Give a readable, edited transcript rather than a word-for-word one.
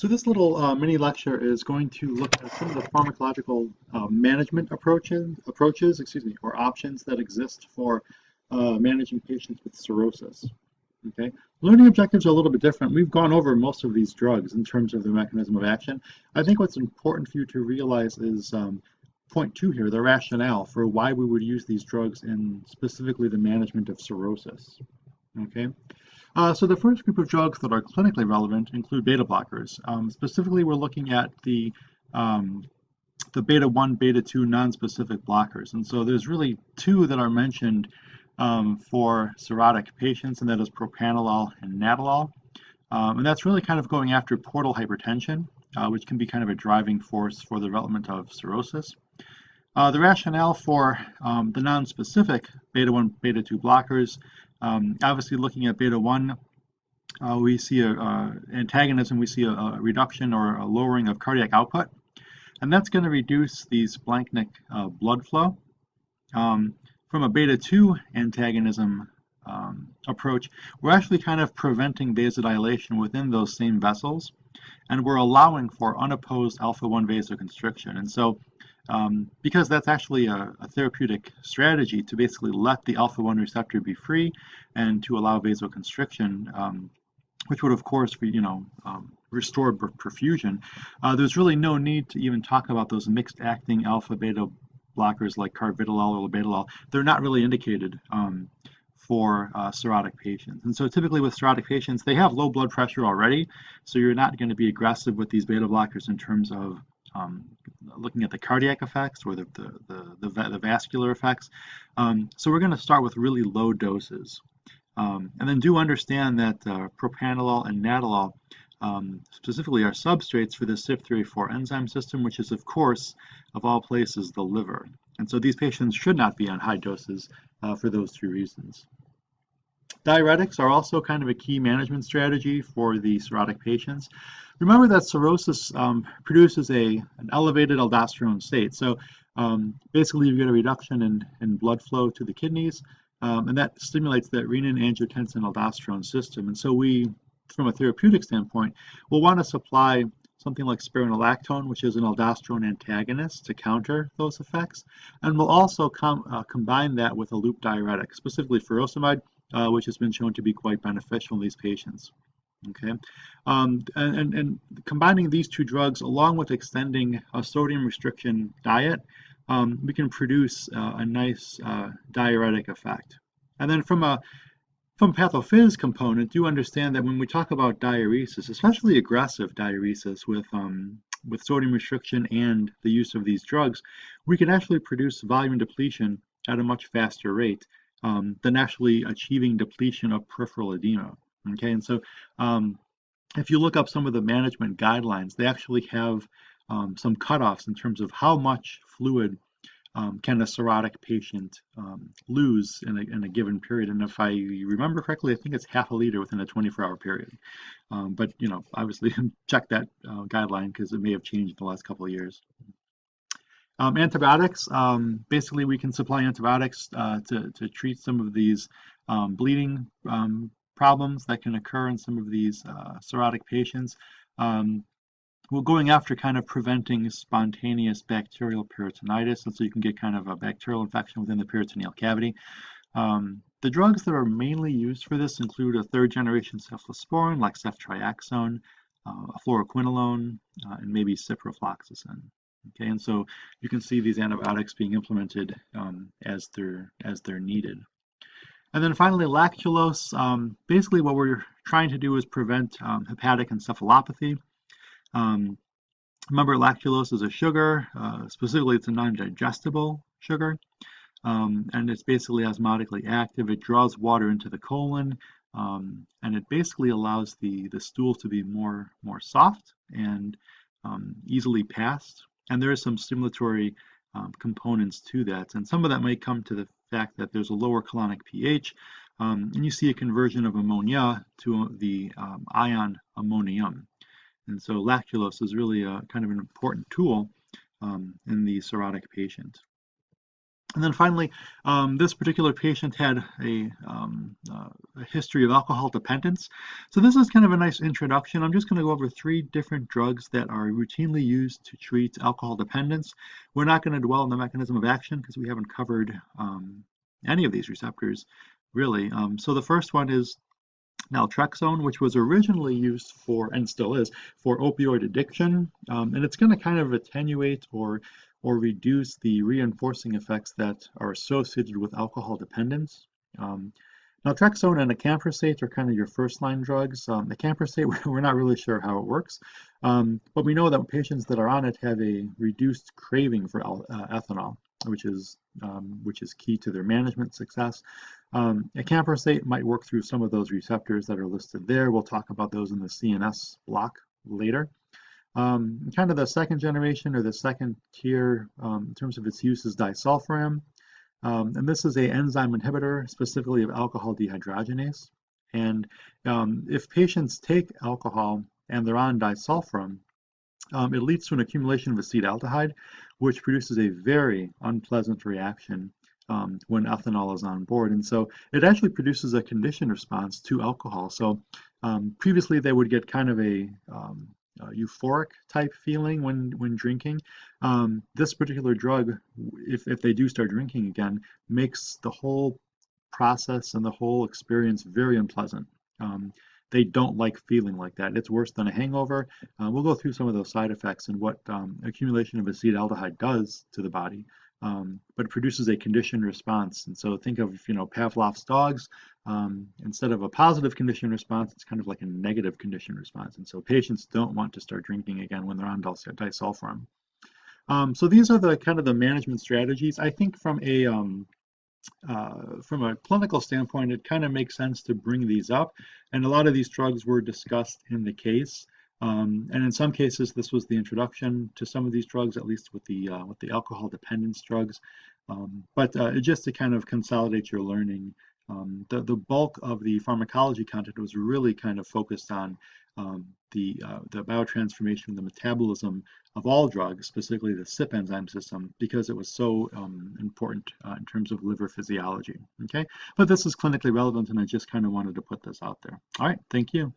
So this little mini lecture is going to look at some of the pharmacological management or options that exist for managing patients with cirrhosis. Okay, learning objectives are a little bit different. We've gone over most of these drugs in terms of their mechanism of action. I think what's important for you to realize is point two here, the rationale for why we would use these drugs in specifically the management of cirrhosis. Okay. So the first group of drugs that are clinically relevant include beta blockers. Specifically, we're looking at the beta 1, beta 2 non-specific blockers. And so there's really two that are mentioned for cirrhotic patients, and that is propranolol and nadolol. And that's really kind of going after portal hypertension, which can be kind of a driving force for the development of cirrhosis. The rationale for the non-specific beta 1, beta 2 blockers, obviously looking at beta 1, we see antagonism, we see a reduction or a lowering of cardiac output, and that's going to reduce the splanchnic blood flow. From a beta 2 antagonism approach, we're actually kind of preventing vasodilation within those same vessels, and we're allowing for unopposed alpha-1 vasoconstriction. And so because that's actually a therapeutic strategy to basically let the alpha-1 receptor be free and to allow vasoconstriction, which would of course restore perfusion. There's really no need to even talk about those mixed acting alpha-beta blockers like carvedilol or labetalol. They're not really indicated for cirrhotic patients. And so typically with cirrhotic patients, they have low blood pressure already, so you're not going to be aggressive with these beta blockers in terms of looking at the cardiac effects or the vascular effects. So we're going to start with really low doses. And then do understand that propranolol and nadolol specifically are substrates for the CYP3A4 enzyme system, which is, of course, of all places, the liver. And so these patients should not be on high doses for those two reasons. Diuretics are also kind of a key management strategy for the cirrhotic patients. Remember that cirrhosis produces an elevated aldosterone state. So basically you get a reduction in blood flow to the kidneys, and that stimulates that renin-angiotensin-aldosterone system. And so we, from a therapeutic standpoint, will want to supply something like spironolactone, which is an aldosterone antagonist, to counter those effects. And we'll also combine that with a loop diuretic, specifically furosemide, which has been shown to be quite beneficial in these patients. Okay, and combining these two drugs along with extending a sodium restriction diet, we can produce a nice diuretic effect. And then from a pathophys component, do understand that when we talk about diuresis, especially aggressive diuresis with sodium restriction and the use of these drugs, we can actually produce volume depletion at a much faster rate than actually achieving depletion of peripheral edema. Okay, and so if you look up some of the management guidelines, they actually have some cutoffs in terms of how much fluid can a cirrhotic patient lose in a given period. And if I remember correctly, I think it's half a liter within a 24-hour period. But obviously check that guideline because it may have changed in the last couple of years. Antibiotics, basically we can supply antibiotics to treat some of these bleeding problems that can occur in some of these cirrhotic patients. We're going after kind of preventing spontaneous bacterial peritonitis, and so you can get kind of a bacterial infection within the peritoneal cavity. The drugs that are mainly used for this include a third-generation cephalosporin like ceftriaxone, fluoroquinolone, and maybe ciprofloxacin. Okay, and so you can see these antibiotics being implemented as they're needed. And then finally, lactulose. Basically, what we're trying to do is prevent hepatic encephalopathy. Remember, lactulose is a sugar. Specifically, it's a non-digestible sugar, and it's basically osmotically active. It draws water into the colon, and it basically allows the stool to be more soft and easily passed. And there are some stimulatory components to that, and some of that might come to the fact that there's a lower colonic pH, and you see a conversion of ammonia to the ion ammonium. And so lactulose is really kind of an important tool in the cirrhotic patient. And then finally, this particular patient had a history of alcohol dependence. So this is kind of a nice introduction. I'm just going to go over 3 different drugs that are routinely used to treat alcohol dependence. We're not going to dwell on the mechanism of action because we haven't covered any of these receptors really. So the first one is naltrexone, which was originally used for, and still is, for opioid addiction. And it's going to kind of attenuate or reduce the reinforcing effects that are associated with alcohol dependence. Um, Naltrexone and acamprosate are kind of your first line drugs. Acamprosate, we're not really sure how it works, but we know that patients that are on it have a reduced craving for ethanol, which is key to their management success. Acamprosate might work through some of those receptors that are listed there. We'll talk about those in the CNS block later. Kind of the second generation or the second tier in terms of its use is disulfiram. And this is a enzyme inhibitor specifically of alcohol dehydrogenase. And if patients take alcohol and they're on disulfiram, it leads to an accumulation of acetaldehyde, which produces a very unpleasant reaction when ethanol is on board. And so it actually produces a conditioned response to alcohol. So previously they would get kind of a euphoric type feeling when drinking. This particular drug, if they do start drinking again, makes the whole process and the whole experience very unpleasant. Um, they don't like feeling like that. It's worse than a hangover. We'll go through some of those side effects and what accumulation of acetaldehyde does to the body. But it produces a conditioned response. And so think of, Pavlov's dogs. Instead of a positive conditioned response, it's kind of like a negative conditioned response. And so patients don't want to start drinking again when they're on disulfiram. So these are the kind of the management strategies. I think from a clinical standpoint, it kind of makes sense to bring these up. And a lot of these drugs were discussed in the case. And in some cases, this was the introduction to some of these drugs, at least with the alcohol dependence drugs. But just to kind of consolidate your learning, the bulk of the pharmacology content was really kind of focused on the biotransformation, the metabolism of all drugs, specifically the CYP enzyme system, because it was so important in terms of liver physiology. Okay, but this is clinically relevant, and I just kind of wanted to put this out there. All right, thank you.